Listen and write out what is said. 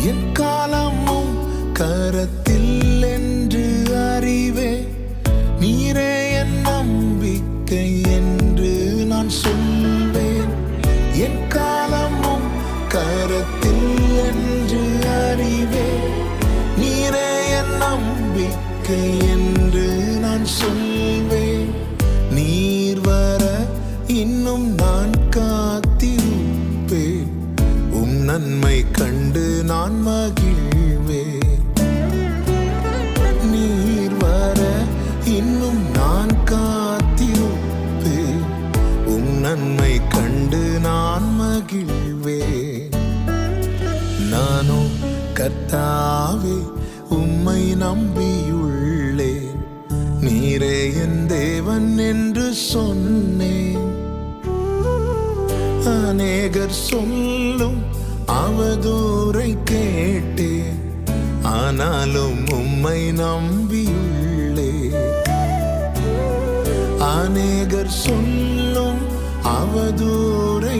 என் காலமும் கரத்தில் என்று அறிவே. நீரே என் நம்பிக்கை என்று நான் சொல்வேன். என் காலமும் கரத்தில் என்று அறிவே. நீரே என் நம்பிக்கை என்று நான் சொல்வேன். நீர் வர இன்னும் நான் காத்திருப்பேன். நன்மை கண்டு நான் மகிழ்வேன். நீர் வர இன்னும் நான் காத்திருப்பேன். நன்மை கண்டு நான் மகிழ்வேன். நானோ கர்த்தாவே உம்மை நம்பியுள்ளேன். நீரே என் தேவன் என்று சொன்னேன். அநேகர் சொல்லும் அவதூறை கேட்டேன். ஆனாலும் உம்மை நம்பியுள்ளேன். அநேகர் சொல்லும் அவதூறை